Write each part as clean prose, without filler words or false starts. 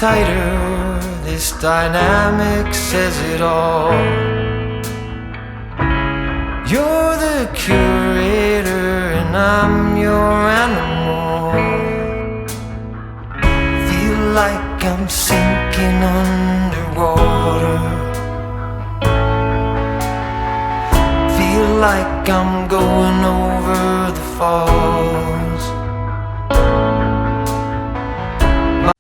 tighter, this dynamic says it all. You're the curator and I'm your animal. Feel like I'm sinking underwater. Feel like I'm going over the falls.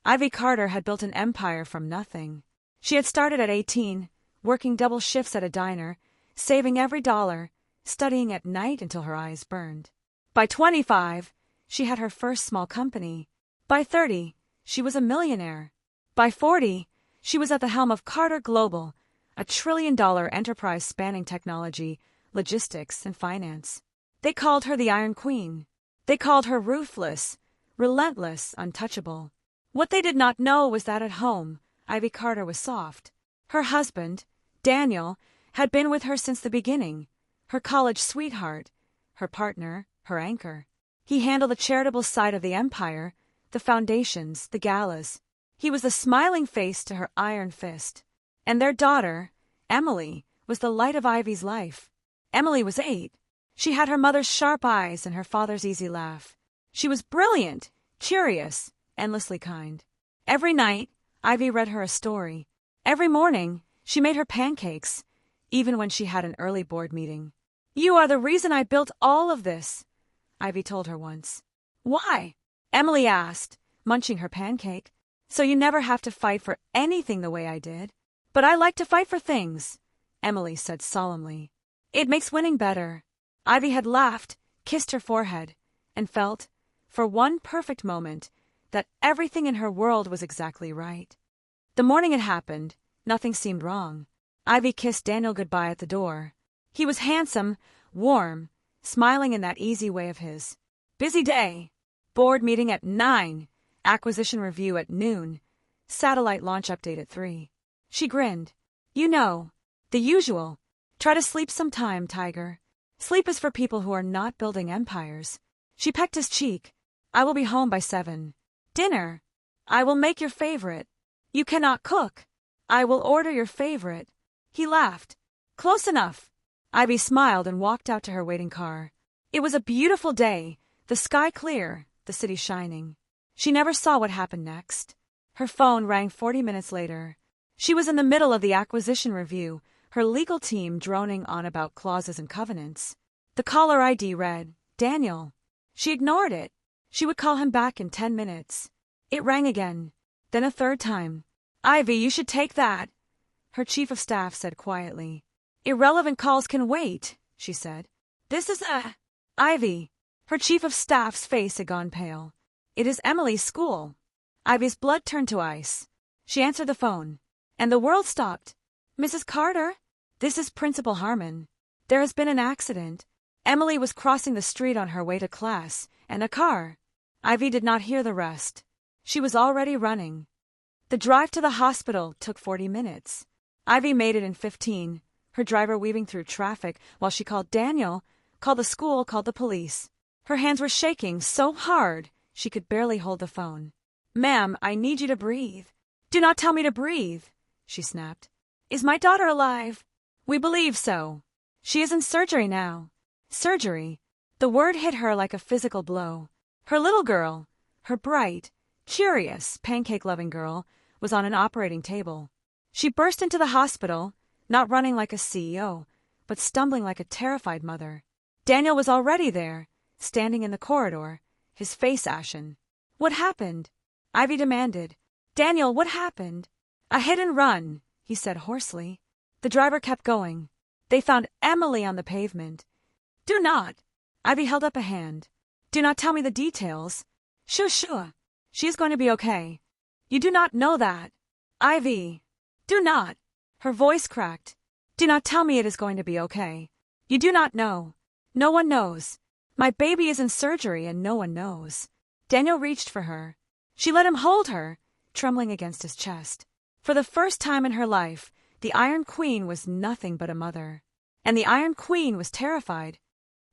Ivy Carter had built an empire from nothing. She had started at 18, working double shifts at a diner, saving every dollar, studying at night until her eyes burned. By 25, she had her first small company. By 30, she was a millionaire. By 40, she was at the helm of Carter Global, a trillion-dollar enterprise spanning technology, logistics, and finance. They called her the Iron Queen. They called her ruthless, relentless, untouchable. What they did not know was that at home, Ivy Carter was soft. Her husband, Daniel, had been with her since the beginning, her college sweetheart, her partner, her anchor. He handled the charitable side of the empire, the foundations, the galas. He was the smiling face to her iron fist. And their daughter, Emily, was the light of Ivy's life. Emily was 8. She had her mother's sharp eyes and her father's easy laugh. She was brilliant, curious, endlessly kind. Every night, Ivy read her a story. Every morning, she made her pancakes, even when she had an early board meeting. "You are the reason I built all of this," Ivy told her once. "Why?" Emily asked, munching her pancake. "So you never have to fight for anything the way I did." "But I like to fight for things," Emily said solemnly. "It makes winning better." Ivy had laughed, kissed her forehead, and felt, for one perfect moment, that everything in her world was exactly right. The morning it happened, nothing seemed wrong. Ivy kissed Daniel goodbye at the door. He was handsome, warm, smiling in that easy way of his. Busy day. Board meeting at 9, acquisition review at noon, satellite launch update at 3. She grinned. "You know, the usual. Try to sleep sometime, Tiger. Sleep is for people who are not building empires." She pecked his cheek. "I will be home by 7. Dinner. I will make your favorite." "You cannot cook." "I will order your favorite." He laughed. "Close enough." Ivy smiled and walked out to her waiting car. It was a beautiful day, the sky clear, the city shining. She never saw what happened next. Her phone rang 40 minutes later. She was in the middle of the acquisition review, her legal team droning on about clauses and covenants. The caller ID read, "Daniel." She ignored it. She would call him back in 10 minutes. It rang again, then a third time. "Ivy, you should take that," her chief of staff said quietly. "Irrelevant calls can wait," she said. "This is Ivy." Her chief of staff's face had gone pale. "It is Emily's school." Ivy's blood turned to ice. She answered the phone, and the world stopped. "Mrs. Carter? This is Principal Harmon. There has been an accident." Emily was crossing the street on her way to class, and a car. Ivy did not hear the rest. She was already running. The drive to the hospital took 40 minutes. Ivy made it in 15, her driver weaving through traffic while she called Daniel, called the school, called the police. Her hands were shaking so hard she could barely hold the phone. "Ma'am, I need you to breathe." "Do not tell me to breathe," she snapped. "Is my daughter alive?" "We believe so. She is in surgery now." Surgery. The word hit her like a physical blow. Her little girl, her bright, curious, pancake-loving girl, was on an operating table. She burst into the hospital, not running like a CEO, but stumbling like a terrified mother. Daniel was already there, standing in the corridor, his face ashen. "What happened?" Ivy demanded. "Daniel, what happened?" "A hit and run," he said hoarsely. The driver kept going. They found Emily on the pavement. "Do not." Ivy held up a hand. "Do not tell me the details." Sure. She is going to be okay." "You do not know that." "Ivy." "Do not." Her voice cracked. "Do not tell me it is going to be okay. You do not know. No one knows. My baby is in surgery and no one knows." Daniel reached for her. She let him hold her, trembling against his chest. For the first time in her life, the Iron Queen was nothing but a mother. And the Iron Queen was terrified.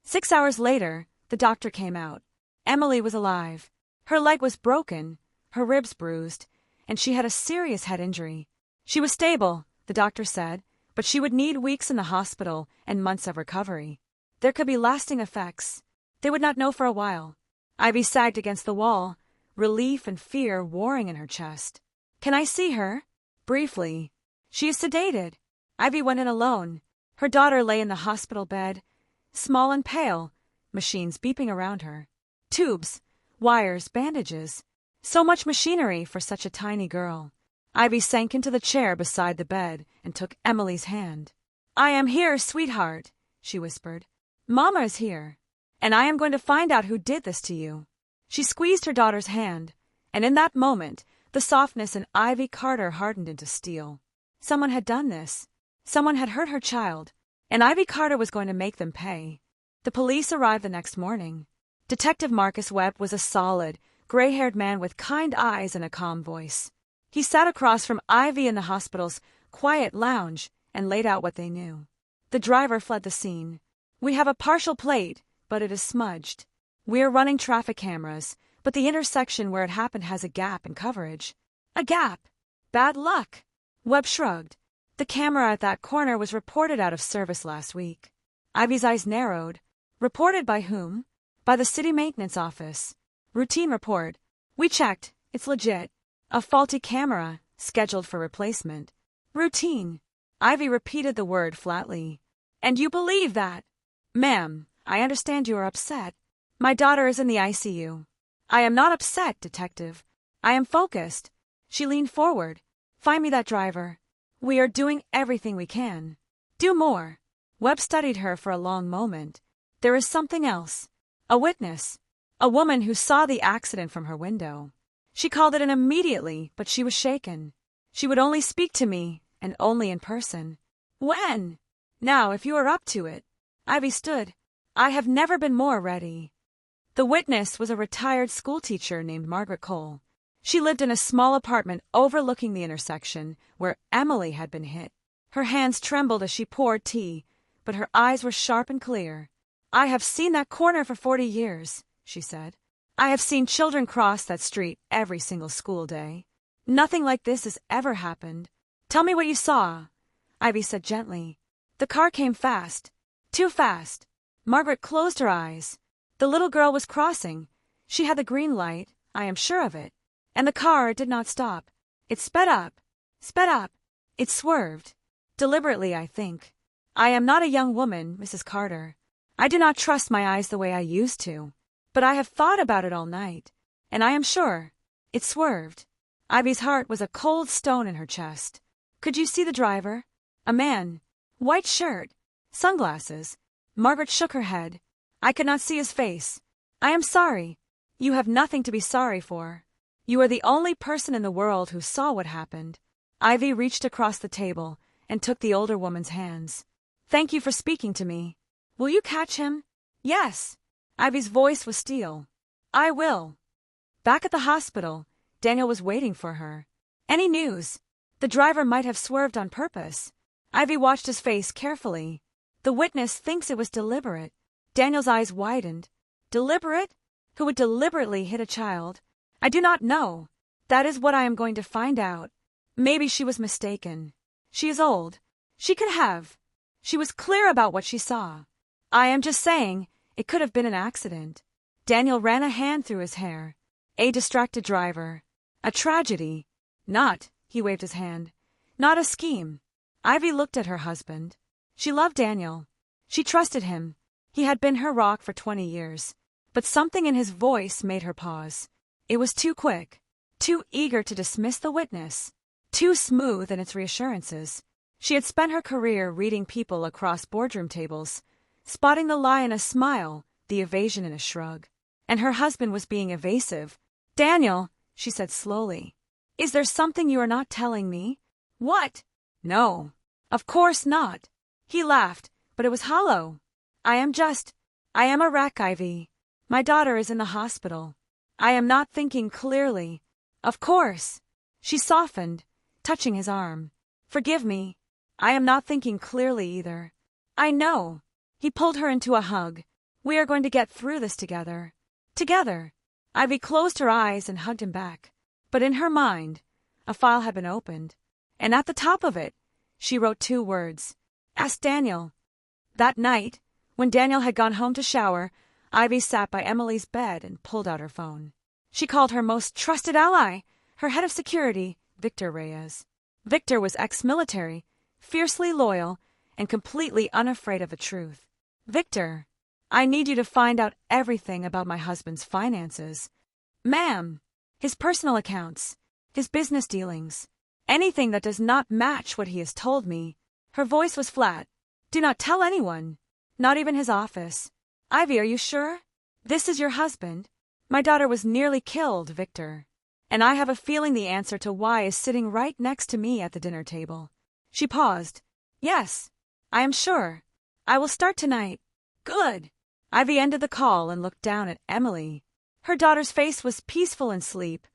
6 hours later, the doctor came out. Emily was alive. Her leg was broken, her ribs bruised, and she had a serious head injury. She was stable, the doctor said, but she would need weeks in the hospital and months of recovery. There could be lasting effects. They would not know for a while. Ivy sagged against the wall, relief and fear warring in her chest. "Can I see her?" "Briefly." "She is sedated." Ivy went in alone. Her daughter lay in the hospital bed, small and pale, machines beeping around her. Tubes, wires, bandages. So much machinery for such a tiny girl. Ivy sank into the chair beside the bed and took Emily's hand. "I am here, sweetheart," she whispered. "Mama is here, and I am going to find out who did this to you." She squeezed her daughter's hand, and in that moment, the softness in Ivy Carter hardened into steel. Someone had done this. Someone had hurt her child, and Ivy Carter was going to make them pay. The police arrived the next morning. Detective Marcus Webb was a solid, gray-haired man with kind eyes and a calm voice. He sat across from Ivy in the hospital's quiet lounge and laid out what they knew. The driver fled the scene. "We have a partial plate, but it is smudged. We are running traffic cameras, but the intersection where it happened has a gap in coverage." "A gap? Bad luck." Webb shrugged. "The camera at that corner was reported out of service last week." Ivy's eyes narrowed. "Reported by whom?" "By the city maintenance office. Routine report. We checked. It's legit. A faulty camera, scheduled for replacement." "Routine." Ivy repeated the word flatly. "And you believe that?" "Ma'am, I understand you are upset. My daughter is in the ICU." "I am not upset, Detective. I am focused." She leaned forward. "Find me that driver. We are doing everything we can." "Do more." Webb studied her for a long moment. "There is something else. A witness. A woman who saw the accident from her window. She called it in immediately, but she was shaken. She would only speak to me, and only in person." "When?" "Now, if you are up to it." Ivy stood. "I have never been more ready." The witness was a retired schoolteacher named Margaret Cole. She lived in a small apartment overlooking the intersection where Emily had been hit. Her hands trembled as she poured tea, but her eyes were sharp and clear. "I have seen that corner for 40 years, she said. "I have seen children cross that street every single school day. Nothing like this has ever happened." "Tell me what you saw," Ivy said gently. "The car came fast. Too fast." Margaret closed her eyes. "The little girl was crossing. She had the green light, I am sure of it. And the car did not stop. It sped up. Sped up. It swerved. Deliberately, I think. I am not a young woman, Mrs. Carter. I do not trust my eyes the way I used to. But I have thought about it all night, and I am sure. It swerved." Ivy's heart was a cold stone in her chest. "Could you see the driver?" "A man. White shirt. Sunglasses." Margaret shook her head. "I could not see his face. I am sorry." "You have nothing to be sorry for. You are the only person in the world who saw what happened." Ivy reached across the table and took the older woman's hands. "Thank you for speaking to me. Will you catch him?" "Yes." Ivy's voice was steel. "I will." Back at the hospital, Daniel was waiting for her. "Any news?" The driver might have swerved on purpose. Ivy watched his face carefully. "The witness thinks it was deliberate." Daniel's eyes widened. "Deliberate? Who would deliberately hit a child?" "I do not know. That is what I am going to find out. Maybe she was mistaken. She is old. She could have. She was clear about what she saw. I am just saying, it could have been an accident." Daniel ran a hand through his hair. "A distracted driver. A tragedy. Not," he waved his hand, "not a scheme." Ivy looked at her husband. She loved Daniel. She trusted him. He had been her rock for 20 years. But something in his voice made her pause. It was too quick, too eager to dismiss the witness, too smooth in its reassurances. She had spent her career reading people across boardroom tables, spotting the lie in a smile, the evasion in a shrug. And her husband was being evasive. "Daniel," she said slowly, "is there something you are not telling me?" "What?" "No. Of course not." He laughed, but it was hollow. I am a wreck, Ivy. My daughter is in the hospital. I am not thinking clearly." "Of course." She softened, touching his arm. "Forgive me. I am not thinking clearly either." "I know." He pulled her into a hug. "We are going to get through this together." Together. Ivy closed her eyes and hugged him back. But in her mind, A file had been opened, and at the top of it, she wrote 2 words. Ask Daniel. That night, when Daniel had gone home to shower, Ivy sat by Emily's bed and pulled out her phone. She called her most trusted ally, her head of security, Victor Reyes. Victor was ex-military, fiercely loyal, and completely unafraid of the truth. Victor, I need you to find out everything about my husband's finances. Ma'am, his personal accounts, his business dealings, anything that does not match what he has told me. Her voice was flat. Do not tell anyone, not even his office. Ivy, are you sure? This is your husband. My daughter was nearly killed, Victor. And I have a feeling the answer to why is sitting right next to me at the dinner table. She paused. Yes, I am sure. I will start tonight. Good. Ivy ended the call and looked down at Emily. Her daughter's face was peaceful in sleep,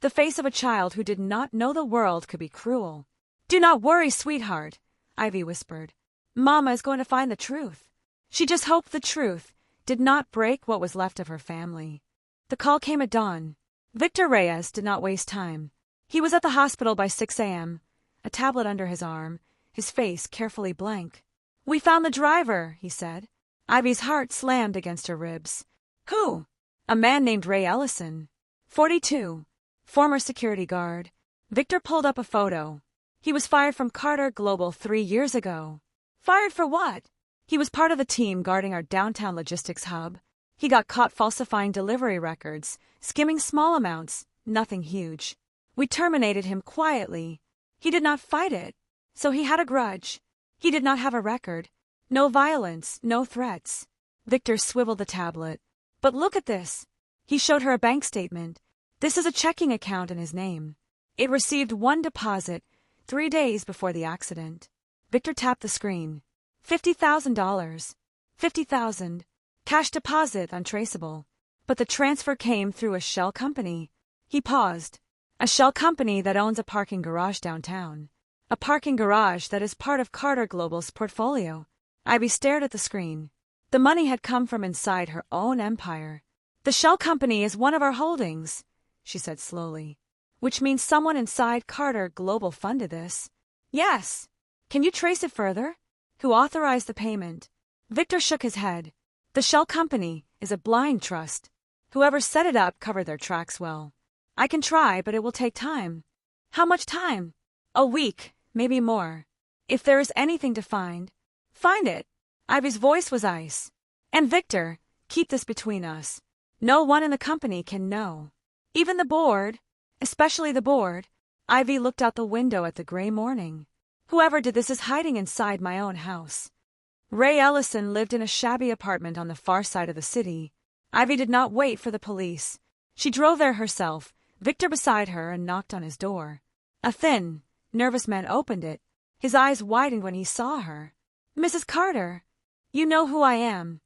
the face of a child who did not know the world could be cruel. Do not worry, sweetheart, Ivy whispered. Mama is going to find the truth. She just hoped the truth did not break what was left of her family. The call came at dawn. Victor Reyes did not waste time. He was at the hospital by 6 a.m., a tablet under his arm, his face carefully blank. We found the driver, he said. Ivy's heart slammed against her ribs. Who? A man named Ray Ellison. 42. Former security guard. Victor pulled up a photo. He was fired from Carter Global 3 years ago. Fired for what? He was part of the team guarding our downtown logistics hub. He got caught falsifying delivery records, skimming small amounts, nothing huge. We terminated him quietly. He did not fight it, so he had a grudge. He did not have a record. No violence, no threats. Victor swiveled the tablet. But look at this. He showed her a bank statement. This is a checking account in his name. It received 1 deposit 3 days before the accident. Victor tapped the screen. $50,000. 50,000. Cash deposit untraceable. But the transfer came through a shell company. He paused. A shell company that owns a parking garage downtown. A parking garage that is part of Carter Global's portfolio. Ivy stared at the screen. The money had come from inside her own empire. The shell company is one of our holdings, she said slowly. Which means someone inside Carter Global funded this. Yes. Can you trace it further? Who authorized the payment? Victor shook his head. The shell company is a blind trust. Whoever set it up covered their tracks well. I can try, but it will take time. How much time? A week, maybe more. If there is anything to find, find it. Ivy's voice was ice. And Victor, keep this between us. No one in the company can know. Even the board, especially the board. Ivy looked out the window at the gray morning. Whoever did this is hiding inside my own house. Ray Ellison lived in a shabby apartment on the far side of the city. Ivy did not wait for the police. She drove there herself, Victor beside her, and knocked on his door. A thin, nervous man opened it. His eyes widened when he saw her. Mrs. Carter, you know who I am.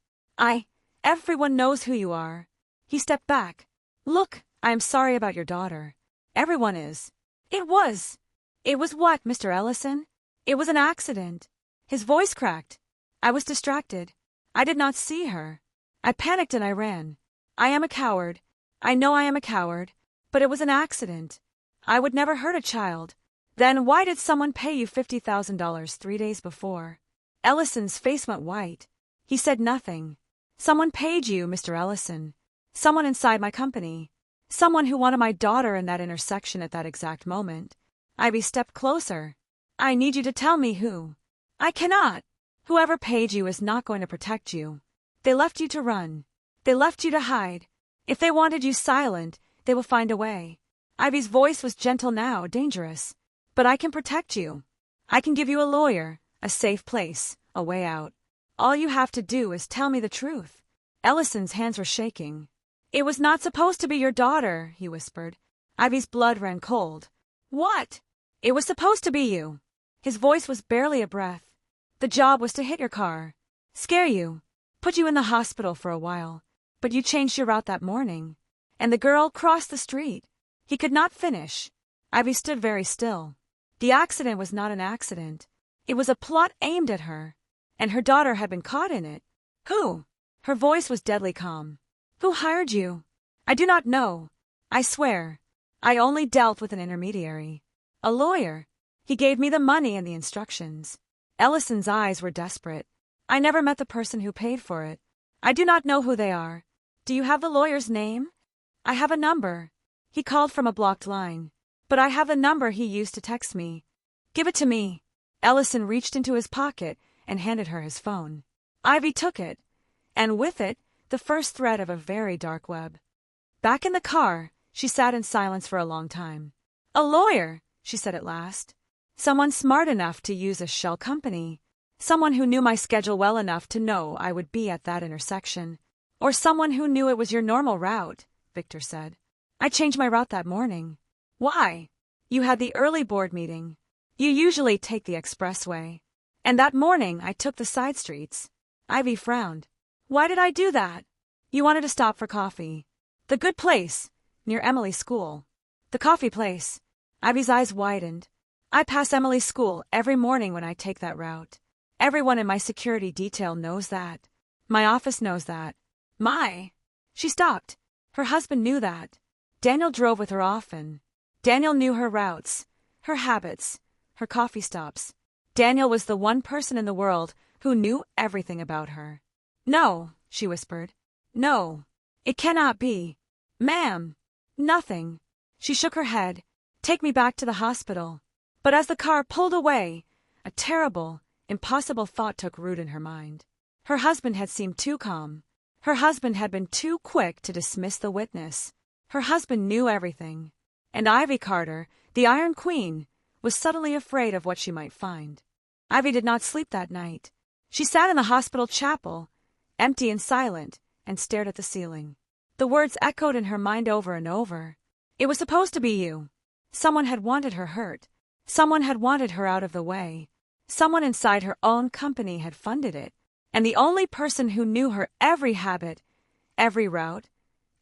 Everyone knows who you are. He stepped back. Look, I am sorry about your daughter. Everyone is. It was what, Mr. Ellison? It was an accident. His voice cracked. I was distracted. I did not see her. I panicked and I ran. I am a coward. I know I am a coward. But it was an accident. I would never hurt a child. Then why did someone pay you $50,000 3 days before? Ellison's face went white. He said nothing. Someone paid you, Mr. Ellison. Someone inside my company. Someone who wanted my daughter in that intersection at that exact moment. Ivy stepped closer. I need you to tell me who. I cannot. Whoever paid you is not going to protect you. They left you to run. They left you to hide. If they wanted you silent, they will find a way. Ivy's voice was gentle now, dangerous. But I can protect you. I can give you a lawyer, a safe place, a way out. All you have to do is tell me the truth. Ellison's hands were shaking. It was not supposed to be your daughter, he whispered. Ivy's blood ran cold. What? It was supposed to be you. His voice was barely a breath. The job was to hit your car, scare you, put you in the hospital for a while. But you changed your route that morning. And the girl crossed the street. He could not finish. Ivy stood very still. The accident was not an accident. It was a plot aimed at her. And her daughter had been caught in it. Who? Her voice was deadly calm. Who hired you? I do not know. I swear. I only dealt with an intermediary. A lawyer. He gave me the money and the instructions. Ellison's eyes were desperate. I never met the person who paid for it. I do not know who they are. Do you have the lawyer's name? I have a number. He called from a blocked line. But I have the number he used to text me. Give it to me. Ellison reached into his pocket and handed her his phone. Ivy took it, and with it, the first thread of a very dark web. Back in the car, she sat in silence for a long time. A lawyer, she said at last. Someone smart enough to use a shell company. Someone who knew my schedule well enough to know I would be at that intersection. Or someone who knew it was your normal route, Victor said. I changed my route that morning. Why? You had the early board meeting. You usually take the expressway. And that morning I took the side streets. Ivy frowned. Why did I do that? You wanted to stop for coffee. The good place, near Emily's school. The coffee place. Ivy's eyes widened. I pass Emily's school every morning when I take that route. Everyone in my security detail knows that. My office knows that. She stopped. Her husband knew that. Daniel drove with her often. Daniel knew her routes, her habits, her coffee stops. Daniel was the one person in the world who knew everything about her. No, she whispered. No, it cannot be. Ma'am, nothing. She shook her head. Take me back to the hospital. But as the car pulled away, a terrible, impossible thought took root in her mind. Her husband had seemed too calm. Her husband had been too quick to dismiss the witness. Her husband knew everything. And Ivy Carter, the Iron Queen, was suddenly afraid of what she might find. Ivy did not sleep that night. She sat in the hospital chapel, empty and silent, and stared at the ceiling. The words echoed in her mind over and over. It was supposed to be you. Someone had wanted her hurt. Someone had wanted her out of the way. Someone inside her own company had funded it. And the only person who knew her every habit, every route,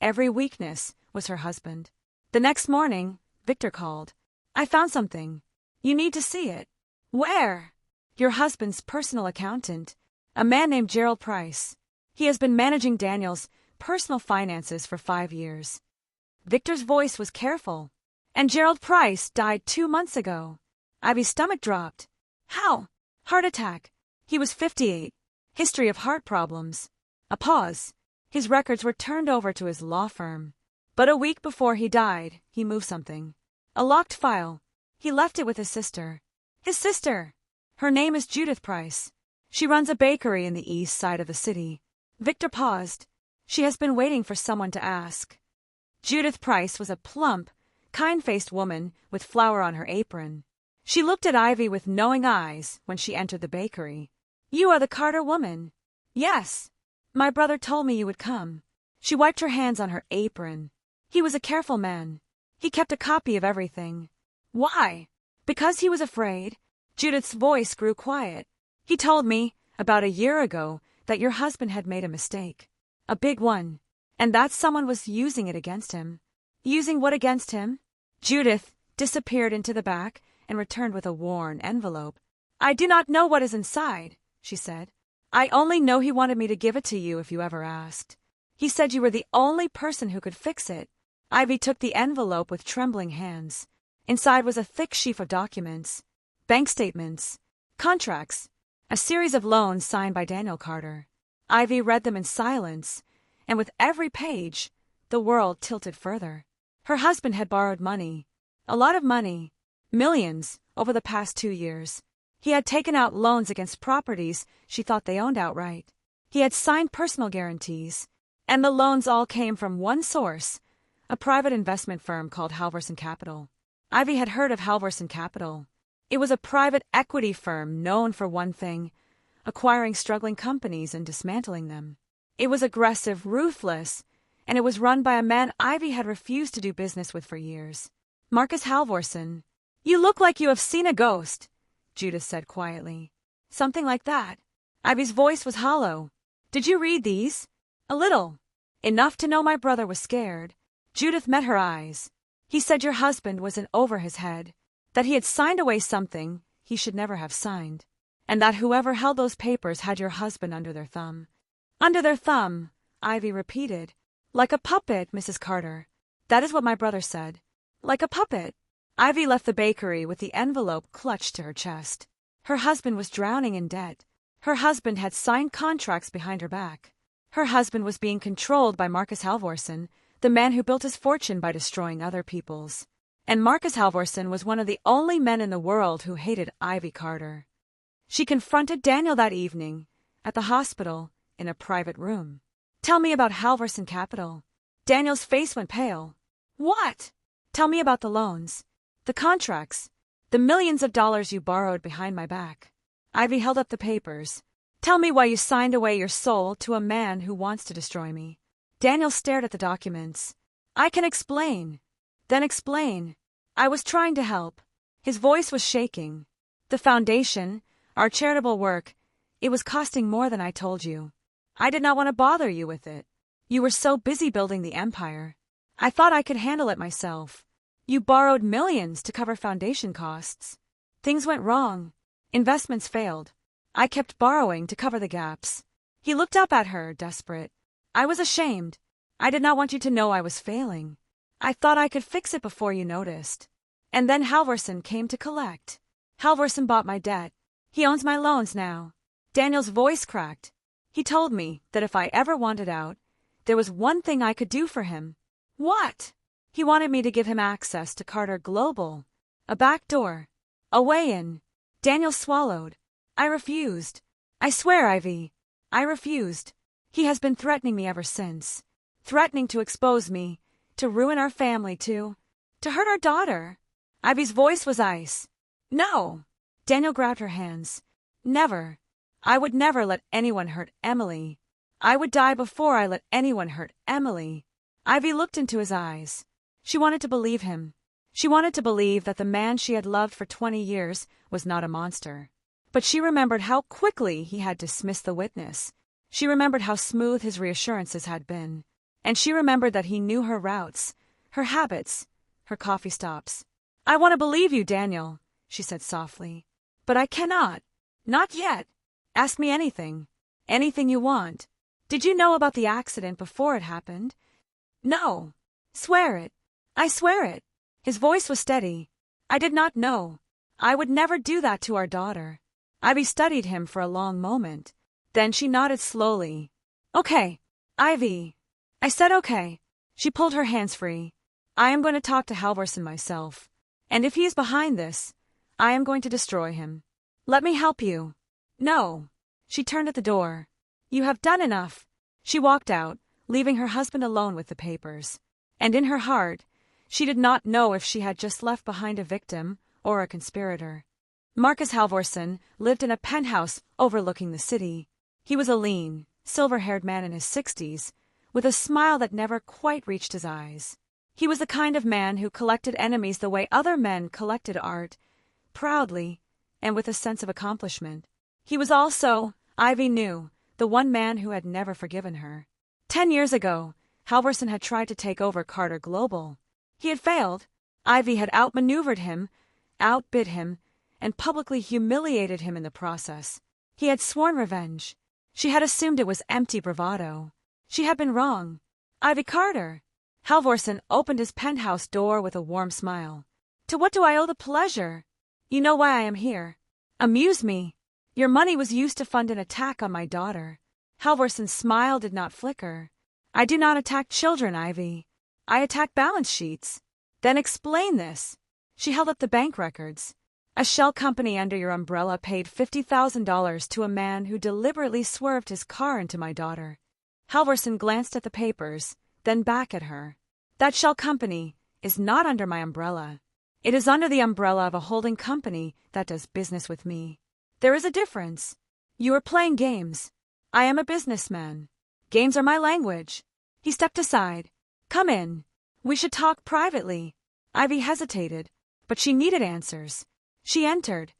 every weakness was her husband. The next morning, Victor called. I found something. You need to see it. Where? Your husband's personal accountant, a man named Gerald Price. He has been managing Daniel's personal finances for 5 years. Victor's voice was careful. And Gerald Price died 2 months ago. Ivy's stomach dropped. How? Heart attack. He was 58. History of heart problems. A pause. His records were turned over to his law firm. But a week before he died, he moved something. A locked file. He left it with his sister. His sister! Her name is Judith Price. She runs a bakery in the east side of the city. Victor paused. She has been waiting for someone to ask. Judith Price was a plump, kind-faced woman with flour on her apron. She looked at Ivy with knowing eyes when she entered the bakery. You are the Carter woman. Yes. My brother told me you would come. She wiped her hands on her apron. He was a careful man. He kept a copy of everything. Why? Because he was afraid. Judith's voice grew quiet. He told me, about a year ago, that your husband had made a mistake. A big one. And that someone was using it against him. Using what against him? Judith disappeared into the back and returned with a worn envelope. I do not know what is inside, she said. I only know he wanted me to give it to you if you ever asked. He said you were the only person who could fix it. Ivy took the envelope with trembling hands. Inside was a thick sheaf of documents, bank statements, contracts, a series of loans signed by Daniel Carter. Ivy read them in silence, and with every page, the world tilted further. Her husband had borrowed money, a lot of money, millions, over the past 2 years. He had taken out loans against properties she thought they owned outright. He had signed personal guarantees, and the loans all came from one source, a private investment firm called Halvorson Capital. Ivy had heard of Halvorson Capital. It was a private equity firm known for one thing, acquiring struggling companies and dismantling them. It was aggressive, ruthless, and it was run by a man Ivy had refused to do business with for years. Marcus Halvorson. You look like you have seen a ghost, Judith said quietly. Something like that. Ivy's voice was hollow. Did you read these? A little. Enough to know my brother was scared. Judith met her eyes. He said your husband was in over his head, that he had signed away something he should never have signed, and that whoever held those papers had your husband under their thumb. Under their thumb, Ivy repeated. Like a puppet, Mrs. Carter. That is what my brother said. Like a puppet. Ivy left the bakery with the envelope clutched to her chest. Her husband was drowning in debt. Her husband had signed contracts behind her back. Her husband was being controlled by Marcus Halvorsen, the man who built his fortune by destroying other people's. And Marcus Halvorsen was one of the only men in the world who hated Ivy Carter. She confronted Daniel that evening, at the hospital, in a private room. "Tell me about Halvorsen Capital." Daniel's face went pale. "What?" "Tell me about the loans, the contracts, the millions of dollars you borrowed behind my back." Ivy held up the papers. "Tell me why you signed away your soul to a man who wants to destroy me." Daniel stared at the documents. "I can explain." "Then explain." "I was trying to help." His voice was shaking. "The foundation, our charitable work, it was costing more than I told you. I did not want to bother you with it. You were so busy building the empire. I thought I could handle it myself. You borrowed millions to cover foundation costs. Things went wrong. Investments failed. I kept borrowing to cover the gaps." He looked up at her, desperate. "I was ashamed. I did not want you to know I was failing. I thought I could fix it before you noticed. And then Halvorsen came to collect. Halvorsen bought my debt. He owns my loans now." Daniel's voice cracked. "He told me that if I ever wanted out, there was one thing I could do for him." "What?" "He wanted me to give him access to Carter Global. A back door. A way in." Daniel swallowed. "I refused. I swear, Ivy. I refused. He has been threatening me ever since. Threatening to expose me, to ruin our family, to hurt our daughter." Ivy's voice was ice. "No." Daniel grabbed her hands. "Never. I would never let anyone hurt Emily. I would die before I let anyone hurt Emily." Ivy looked into his eyes. She wanted to believe him. She wanted to believe that the man she had loved for 20 years was not a monster. But she remembered how quickly he had dismissed the witness. She remembered how smooth his reassurances had been. And she remembered that he knew her routes, her habits, her coffee stops. "I want to believe you, Daniel," she said softly. "But I cannot. Not yet. Ask me anything. Anything you want. Did you know about the accident before it happened?" "No." "Swear it." "I swear it." His voice was steady. "I did not know. I would never do that to our daughter." Ivy studied him for a long moment. Then she nodded slowly. "Okay, Ivy." "I said okay." She pulled her hands free. "I am going to talk to Halvorsen myself. And if he is behind this, I am going to destroy him. Let me help you." "No." She turned at the door. "You have done enough." She walked out, leaving her husband alone with the papers. And in her heart, she did not know if she had just left behind a victim or a conspirator. Marcus Halvorsen lived in a penthouse overlooking the city. He was a lean, silver-haired man in his 60s, with a smile that never quite reached his eyes. He was the kind of man who collected enemies the way other men collected art, proudly and with a sense of accomplishment. He was also, Ivy knew, the one man who had never forgiven her. 10 years ago, Halvorsen had tried to take over Carter Global. He had failed. Ivy had outmaneuvered him, outbid him, and publicly humiliated him in the process. He had sworn revenge. She had assumed it was empty bravado. She had been wrong. "Ivy Carter." Halvorsen opened his penthouse door with a warm smile. "To what do I owe the pleasure?" "You know why I am here. Amuse me. Your money was used to fund an attack on my daughter." Halvorsen's smile did not flicker. "I do not attack children, Ivy. I attack balance sheets." "Then explain this." She held up the bank records. "A shell company under your umbrella paid $50,000 to a man who deliberately swerved his car into my daughter." Halvorsen glanced at the papers, then back at her. "That shell company is not under my umbrella. It is under the umbrella of a holding company that does business with me. There is a difference. You are playing games. I am a businessman. Games are my language." He stepped aside. "Come in. We should talk privately." Ivy hesitated, but she needed answers. She entered.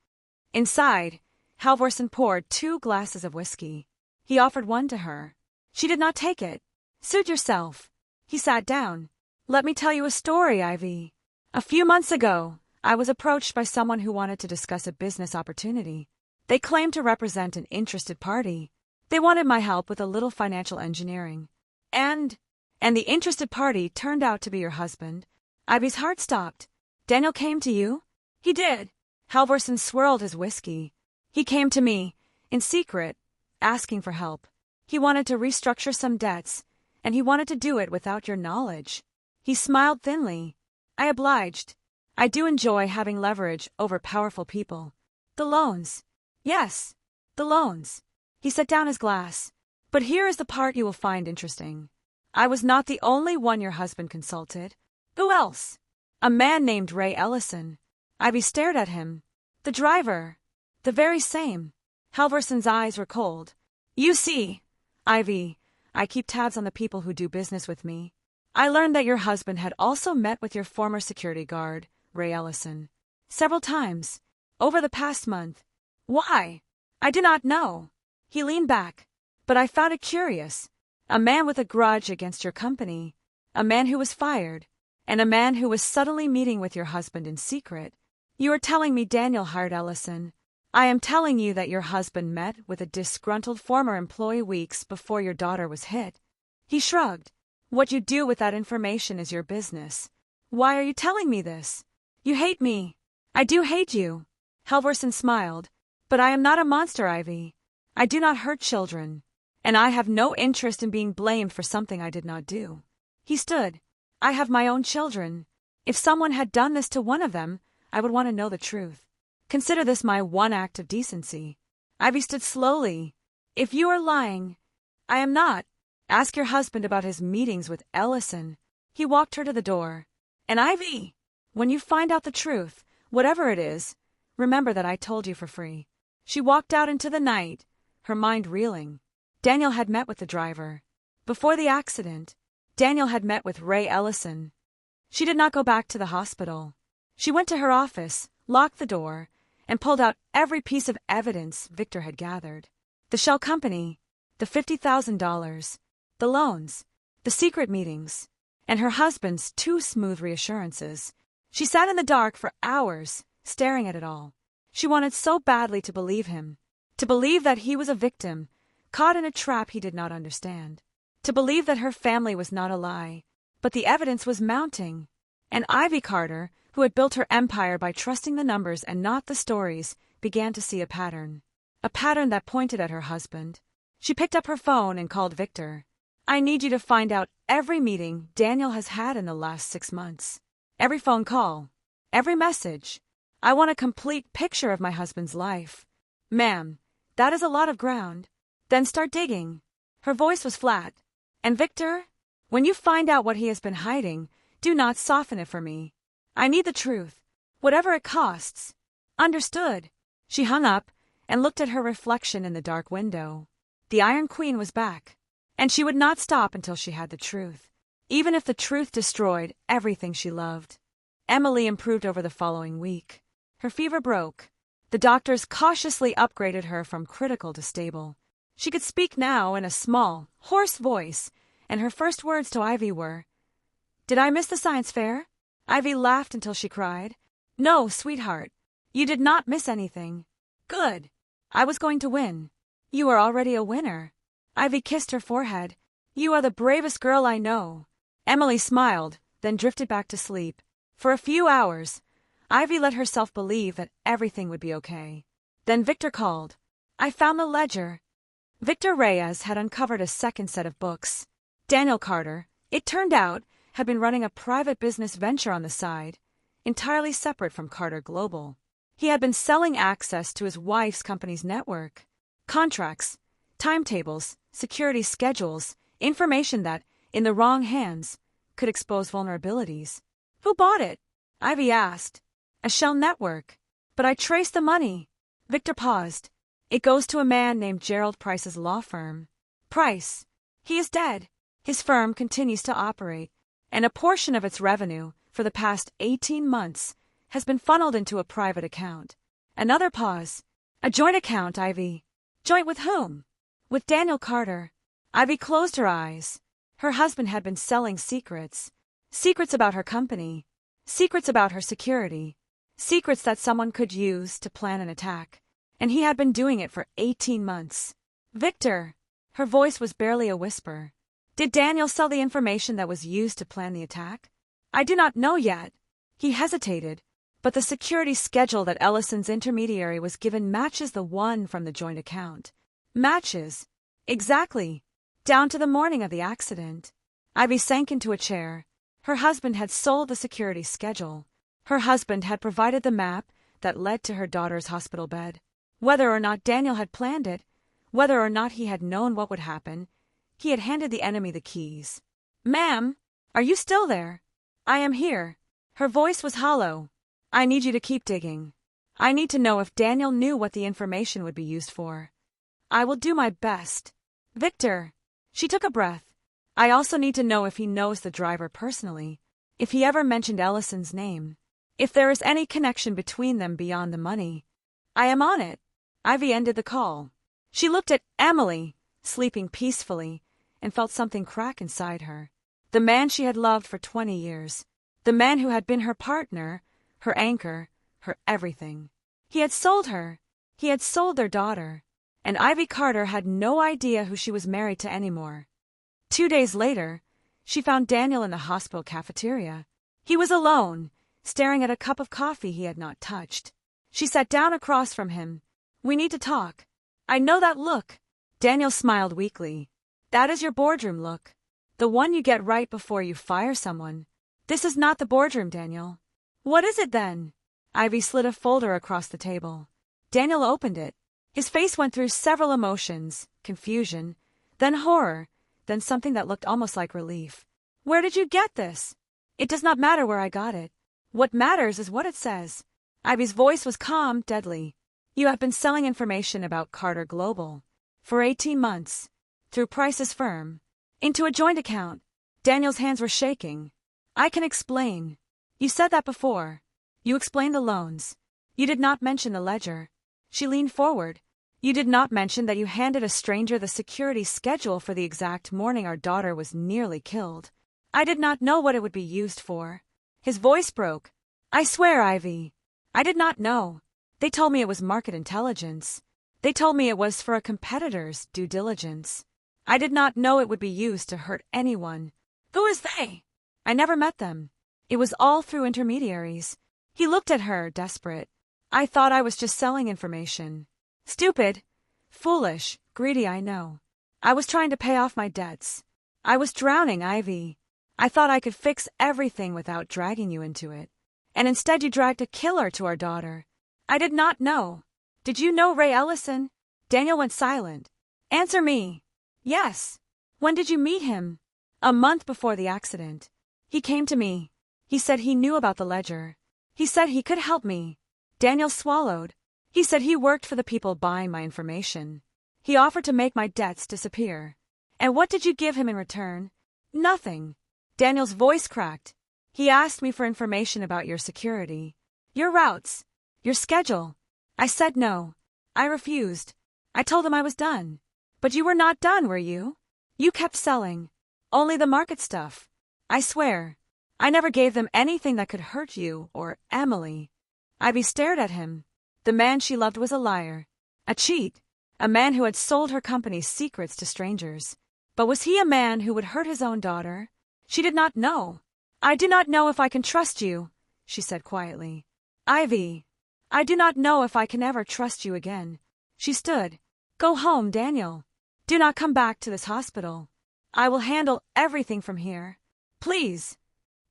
Inside, Halvorsen poured 2 glasses of whiskey. He offered one to her. She did not take it. "Suit yourself." He sat down. "Let me tell you a story, Ivy. A few months ago, I was approached by someone who wanted to discuss a business opportunity. They claimed to represent an interested party. They wanted my help with a little financial engineering. And the interested party turned out to be your husband." Ivy's heart stopped. Daniel came to you? He did. Halvorson swirled his whiskey. He came to me, in secret, asking for help. He wanted to restructure some debts, and he wanted to do it without your knowledge. He smiled thinly. I obliged. I do enjoy having leverage over powerful people. The loans. Yes, the loans. He set down his glass. But here is the part you will find interesting. I was not the only one your husband consulted. Who else? A man named Ray Ellison. Ivy stared at him. The driver. The very same. Halvorson's eyes were cold. You see, Ivy, I keep tabs on the people who do business with me. I learned that your husband had also met with your former security guard, Ray Ellison, several times, over the past month. Why? I do not know. He leaned back. But I found it curious. A man with a grudge against your company, a man who was fired, and a man who was suddenly meeting with your husband in secret. You are telling me Daniel hired Ellison. I am telling you that your husband met with a disgruntled former employee weeks before your daughter was hit. He shrugged. What you do with that information is your business. Why are you telling me this? You hate me. I do hate you. Halvorson smiled. But I am not a monster, Ivy. I do not hurt children. And I have no interest in being blamed for something I did not do. He stood. I have my own children. If someone had done this to one of them, I would want to know the truth. Consider this my one act of decency. Ivy stood slowly. If you are lying, I am not. Ask your husband about his meetings with Ellison. He walked her to the door. And Ivy, when you find out the truth, whatever it is, remember that I told you for free. She walked out into the night, her mind reeling. Daniel had met with the driver. Before the accident, Daniel had met with Ray Ellison. She did not go back to the hospital. She went to her office, locked the door, and pulled out every piece of evidence Victor had gathered. The shell company, the $50,000, the loans, the secret meetings, and her husband's two smooth reassurances. She sat in the dark for hours, staring at it all. She wanted so badly to believe him, to believe that he was a victim, caught in a trap he did not understand, to believe that her family was not a lie, but the evidence was mounting. And Ivy Carter, who had built her empire by trusting the numbers and not the stories, began to see a pattern that pointed at her husband. She picked up her phone and called Victor. I need you to find out every meeting Daniel has had in the last 6 months. Every phone call, every message. I want a complete picture of my husband's life. Ma'am, that is a lot of ground. Then start digging. Her voice was flat. And Victor, when you find out what he has been hiding, do not soften it for me. I need the truth, whatever it costs. Understood. She hung up and looked at her reflection in the dark window. The Iron Queen was back, and she would not stop until she had the truth, even if the truth destroyed everything she loved. Emily improved over the following week. Her fever broke. The doctors cautiously upgraded her from critical to stable. She could speak now in a small, hoarse voice, and her first words to Ivy were, "Did I miss the science fair?" Ivy laughed until she cried. "No, sweetheart. You did not miss anything." "Good. I was going to win." "You are already a winner." Ivy kissed her forehead. "You are the bravest girl I know." Emily smiled, then drifted back to sleep. For a few hours, Ivy let herself believe that everything would be okay. Then Victor called. "I found the ledger." Victor Reyes had uncovered a second set of books. Daniel Carter, it turned out, had been running a private business venture on the side, entirely separate from Carter Global. He had been selling access to his wife's company's network. Contracts, timetables, security schedules, information that, in the wrong hands, could expose vulnerabilities. Who bought it? Ivy asked. A shell network. But I traced the money. Victor paused. It goes to a man named Gerald Price's law firm. Price. He is dead. His firm continues to operate, and a portion of its revenue, for the past 18 months, has been funneled into a private account. Another pause. A joint account, Ivy. Joint with whom? With Daniel Carter. Ivy closed her eyes. Her husband had been selling secrets. Secrets about her company. Secrets about her security. Secrets that someone could use to plan an attack. And he had been doing it for 18 months. Victor. Her voice was barely a whisper. Did Daniel sell the information that was used to plan the attack? I do not know yet. He hesitated, but the security schedule that Ellison's intermediary was given matches the one from the joint account. Matches. Exactly. Down to the morning of the accident. Ivy sank into a chair. Her husband had sold the security schedule. Her husband had provided the map that led to her daughter's hospital bed. Whether or not Daniel had planned it, whether or not he had known what would happen, he had handed the enemy the keys. "Ma'am, are you still there?" "I am here." Her voice was hollow. "I need you to keep digging. I need to know if Daniel knew what the information would be used for." "I will do my best." "Victor." She took a breath. "I also need to know if he knows the driver personally, if he ever mentioned Ellison's name, if there is any connection between them beyond the money." "I am on it." Ivy ended the call. She looked at Emily, sleeping peacefully, and felt something crack inside her. The man she had loved for 20 years. The man who had been her partner, her anchor, her everything. He had sold her. He had sold their daughter. And Ivy Carter had no idea who she was married to anymore. 2 days later, she found Daniel in the hospital cafeteria. He was alone, staring at a cup of coffee he had not touched. She sat down across from him. "We need to talk." "I know that look." Daniel smiled weakly. "That is your boardroom look. The one you get right before you fire someone. This is not the boardroom, Daniel." "What is it then?" Ivy slid a folder across the table. Daniel opened it. His face went through several emotions, confusion, then horror, then something that looked almost like relief. "Where did you get this?" "It does not matter where I got it. What matters is what it says." Ivy's voice was calm, deadly. "You have been selling information about Carter Global for 18 months, through Price's firm, into a joint account." Daniel's hands were shaking. "I can explain. You said that before. You explained the loans. You did not mention the ledger." She leaned forward. "You did not mention that you handed a stranger the security schedule for the exact morning our daughter was nearly killed." "I did not know what it would be used for." His voice broke. "I swear, Ivy, I did not know. They told me it was market intelligence. They told me it was for a competitor's due diligence. I did not know it would be used to hurt anyone." "Who is they?" "I never met them. It was all through intermediaries." He looked at her, desperate. "I thought I was just selling information. Stupid, foolish, greedy, I know. I was trying to pay off my debts. I was drowning, Ivy. I thought I could fix everything without dragging you into it. And instead you dragged a killer to our daughter. I did not know." "Did you know Ray Ellison?" Daniel went silent. "Answer me." "Yes." "When did you meet him?" "A month before the accident. He came to me. He said he knew about the ledger. He said he could help me." Daniel swallowed. "He said he worked for the people buying my information. He offered to make my debts disappear." "And what did you give him in return?" "Nothing." Daniel's voice cracked. "He asked me for information about your security, your routes, your schedule. I said no. I refused. I told him I was done." "But you were not done, were you? You kept selling. Only the market stuff. I swear, I never gave them anything that could hurt you or Emily." Ivy stared at him. The man she loved was a liar, a cheat, a man who had sold her company's secrets to strangers. But was he a man who would hurt his own daughter? She did not know. "I do not know if I can trust you," she said quietly. "Ivy, I do not know if I can ever trust you again." She stood. "Go home, Daniel. Do not come back to this hospital. I will handle everything from here. Please.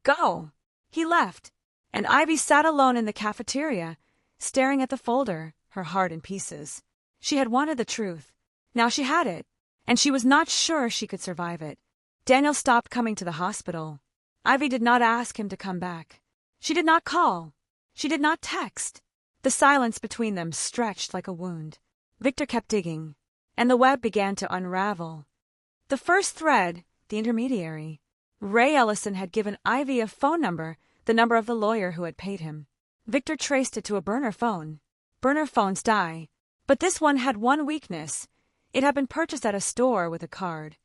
Go." He left, and Ivy sat alone in the cafeteria, staring at the folder, her heart in pieces. She had wanted the truth. Now she had it, and she was not sure she could survive it. Daniel stopped coming to the hospital. Ivy did not ask him to come back. She did not call. She did not text. The silence between them stretched like a wound. Victor kept digging, and the web began to unravel. The first thread, the intermediary. Ray Ellison had given Ivy a phone number, the number of the lawyer who had paid him. Victor traced it to a burner phone. Burner phones die. But this one had one weakness. It had been purchased at a store with a card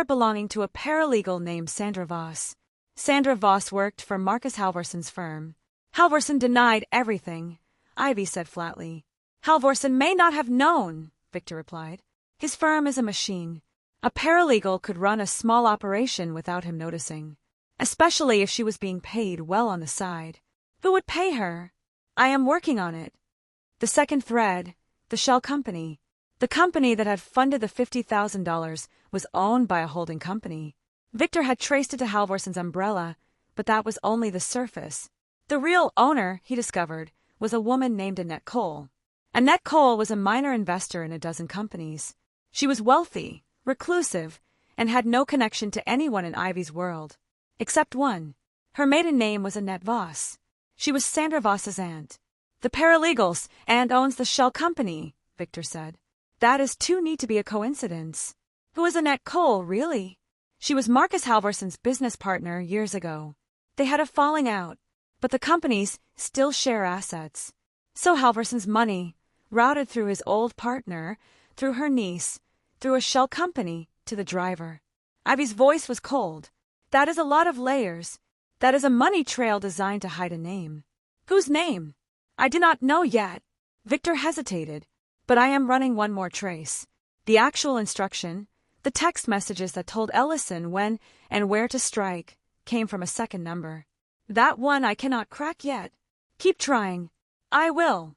belonging to a paralegal named Sandra Voss. Sandra Voss worked for Marcus Halvorson's firm. Halvorson denied everything, Ivy said flatly. "Halvorson may not have known," Victor replied. "His firm is a machine. A paralegal could run a small operation without him noticing, especially if she was being paid well on the side. Who would pay her? I am working on it. The second thread, the shell company. The company that had funded the $50,000 was owned by a holding company. Victor had traced it to Halvorson's umbrella, but that was only the surface. The real owner, he discovered, was a woman named Annette Cole. Annette Cole was a minor investor in a dozen companies. She was wealthy, reclusive, and had no connection to anyone in Ivy's world. Except one. Her maiden name was Annette Voss. She was Sandra Voss's aunt. The paralegals, and owns the shell company, Victor said. That is too neat to be a coincidence. Who is Annette Cole, really? She was Marcus Halvorson's business partner years ago. They had a falling out, but the companies still share assets. So Halvorson's money, routed through his old partner, through her niece, through a shell company, to the driver. Ivy's voice was cold. That is a lot of layers. That is a money trail designed to hide a name. Whose name? I do not know yet. Victor hesitated. But I am running one more trace. The actual instruction, the text messages that told Ellison when and where to strike, came from a second number. That one I cannot crack yet. Keep trying. I will.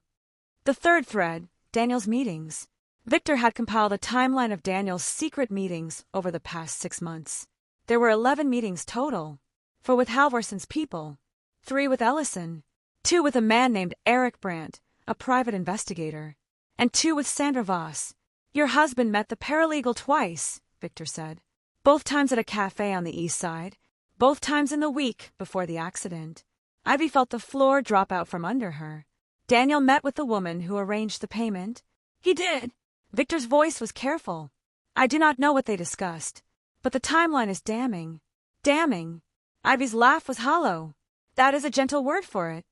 The third thread, Daniel's meetings. Victor had compiled a timeline of Daniel's secret meetings over the past 6 months. There were 11 meetings total. 4 with Halvorson's people, 3 with Ellison, 2 with a man named Eric Brandt, a private investigator, and 2 with Sandra Voss. Your husband met the paralegal twice, Victor said. Both times at a cafe on the east side, both times in the week before the accident. Ivy felt the floor drop out from under her. Daniel met with the woman who arranged the payment. He did. Victor's voice was careful. I do not know what they discussed, but the timeline is damning. Damning. Ivy's laugh was hollow. That is a gentle word for it.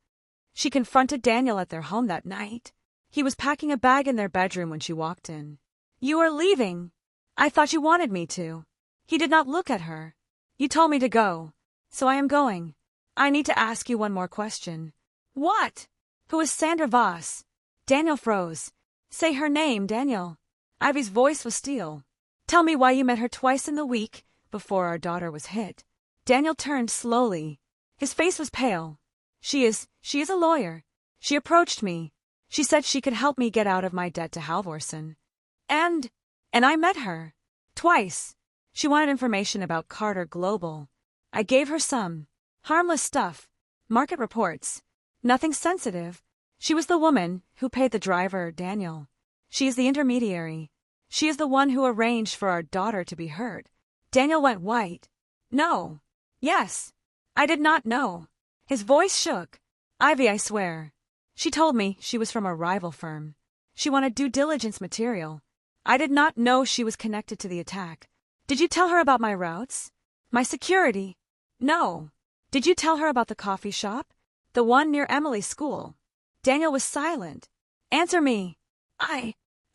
She confronted Daniel at their home that night. He was packing a bag in their bedroom when she walked in. You are leaving. I thought you wanted me to. He did not look at her. You told me to go, so I am going. I need to ask you one more question. What? Who is Sandra Voss? Daniel froze. Say her name, Daniel. Ivy's voice was steel. Tell me why you met her twice in the week before our daughter was hit. Daniel turned slowly. His face was pale. She is a lawyer. She approached me. She said she could help me get out of my debt to Halvorson. And I met her. Twice. She wanted information about Carter Global. I gave her some. Harmless stuff. Market reports. Nothing sensitive. She was the woman who paid the driver, Daniel. She is the intermediary. She is the one who arranged for our daughter to be hurt. Daniel went white. No. Yes. I did not know. His voice shook. Ivy, I swear. She told me she was from a rival firm. She wanted due diligence material. I did not know she was connected to the attack. Did you tell her about my routes? My security? No. Did you tell her about the coffee shop? The one near Emily's school? Daniel was silent. Answer me. I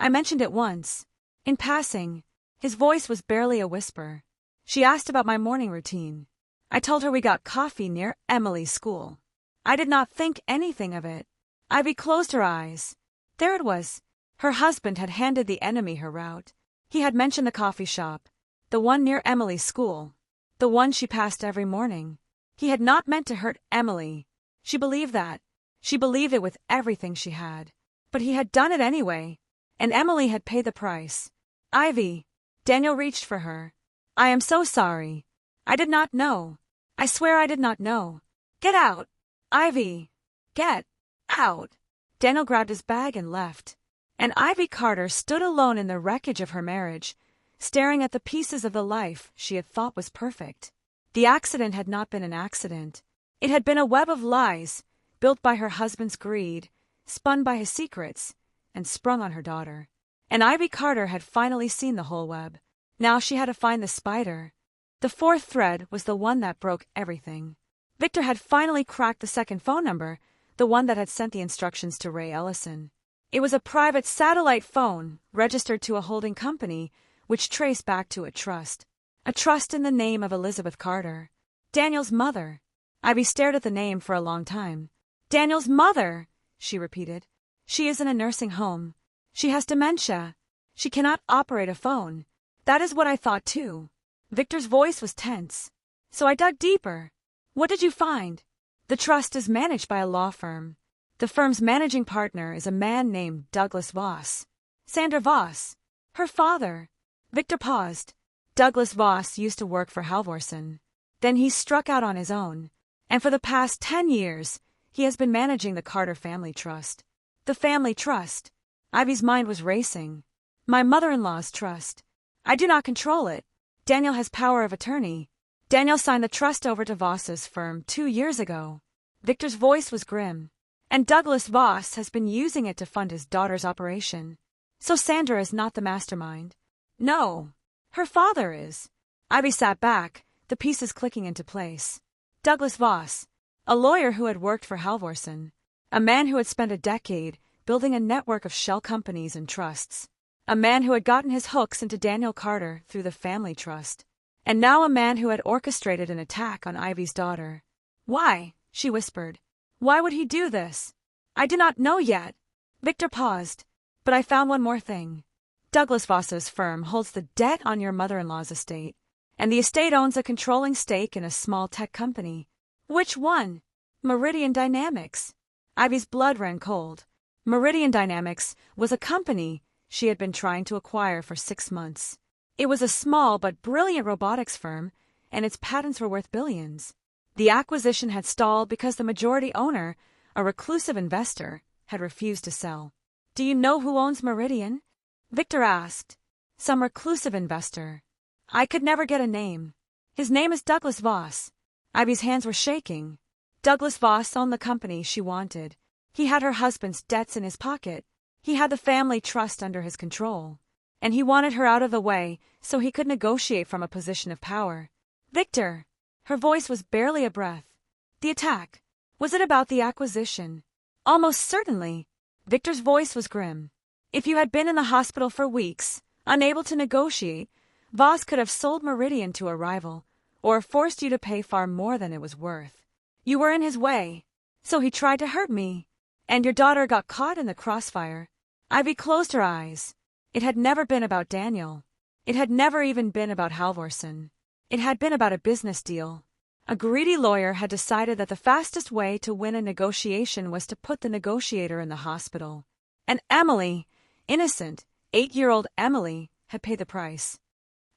mentioned it once. In passing. His voice was barely a whisper. She asked about my morning routine. I told her we got coffee near Emily's school. I did not think anything of it. Ivy closed her eyes. There it was. Her husband had handed the enemy her route. He had mentioned the coffee shop. The one near Emily's school. The one she passed every morning. He had not meant to hurt Emily. She believed that. She believed it with everything she had. But he had done it anyway. And Emily had paid the price. Ivy. Daniel reached for her. I am so sorry. I did not know. I swear I did not know. Get out. Ivy. Get out. Daniel grabbed his bag and left. And Ivy Carter stood alone in the wreckage of her marriage, staring at the pieces of the life she had thought was perfect. The accident had not been an accident. It had been a web of lies, built by her husband's greed, spun by his secrets, and sprung on her daughter. And Ivy Carter had finally seen the whole web. Now she had to find the spider. The fourth thread was the one that broke everything. Victor had finally cracked the second phone number, the one that had sent the instructions to Ray Ellison. It was a private satellite phone registered to a holding company, which traced back to a trust. A trust in the name of Elizabeth Carter. Daniel's mother. Ivy stared at the name for a long time. Daniel's mother, she repeated. She is in a nursing home. She has dementia. She cannot operate a phone. That is what I thought too. Victor's voice was tense. So I dug deeper. What did you find? The trust is managed by a law firm. The firm's managing partner is a man named Douglas Voss. Sandra Voss. Her father. Victor paused. Douglas Voss used to work for Halvorsen. Then he struck out on his own. And for the past 10 years, he has been managing the Carter Family Trust. The family trust. Ivy's mind was racing. My mother-in-law's trust. I do not control it. Daniel has power of attorney. Daniel signed the trust over to Voss's firm 2 years ago. Victor's voice was grim. And Douglas Voss has been using it to fund his daughter's operation. So Sandra is not the mastermind. No. Her father is. Ivy sat back, the pieces clicking into place. Douglas Voss, a lawyer who had worked for Halvorsen, a man who had spent a decade building a network of shell companies and trusts, a man who had gotten his hooks into Daniel Carter through the family trust, and now a man who had orchestrated an attack on Ivy's daughter. Why? She whispered. Why would he do this? I do not know yet. Victor paused. But I found one more thing. Douglas Voss's firm holds the debt on your mother-in-law's estate, and the estate owns a controlling stake in a small tech company. Which one? Meridian Dynamics. Ivy's blood ran cold. Meridian Dynamics was a company she had been trying to acquire for 6 months. It was a small but brilliant robotics firm, and its patents were worth billions. The acquisition had stalled because the majority owner, a reclusive investor, had refused to sell. Do you know who owns Meridian? Victor asked. Some reclusive investor. I could never get a name. His name is Douglas Voss. Ivy's hands were shaking. Douglas Voss owned the company she wanted. He had her husband's debts in his pocket. He had the family trust under his control. And he wanted her out of the way so he could negotiate from a position of power. Victor! Her voice was barely a breath. The attack. Was it about the acquisition? Almost certainly. Victor's voice was grim. If you had been in the hospital for weeks, unable to negotiate, Voss could have sold Meridian to a rival, or forced you to pay far more than it was worth. You were in his way, so he tried to hurt me. And your daughter got caught in the crossfire. Ivy closed her eyes. It had never been about Daniel. It had never even been about Halvorsen. It had been about a business deal. A greedy lawyer had decided that the fastest way to win a negotiation was to put the negotiator in the hospital. And Emily, innocent, 8-year-old Emily, had paid the price.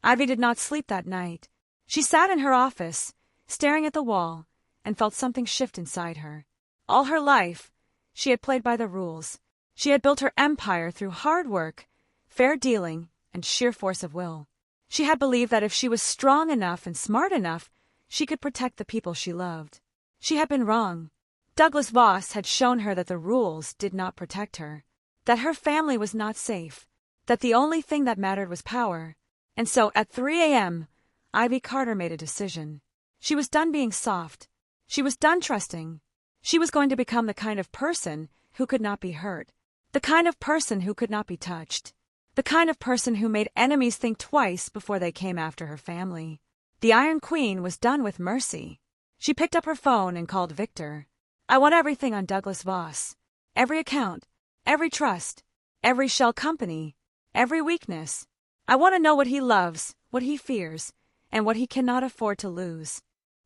Ivy did not sleep that night. She sat in her office, staring at the wall, and felt something shift inside her. All her life, she had played by the rules. She had built her empire through hard work, fair dealing, and sheer force of will. She had believed that if she was strong enough and smart enough, she could protect the people she loved. She had been wrong. Douglas Voss had shown her that the rules did not protect her, that her family was not safe, that the only thing that mattered was power. And so, at 3 a.m., Ivy Carter made a decision. She was done being soft. She was done trusting. She was going to become the kind of person who could not be hurt, the kind of person who could not be touched, the kind of person who made enemies think twice before they came after her family. The Iron Queen was done with mercy. She picked up her phone and called Victor. I want everything on Douglas Voss. Every account, every trust, every shell company, every weakness. I want to know what he loves, what he fears, and what he cannot afford to lose.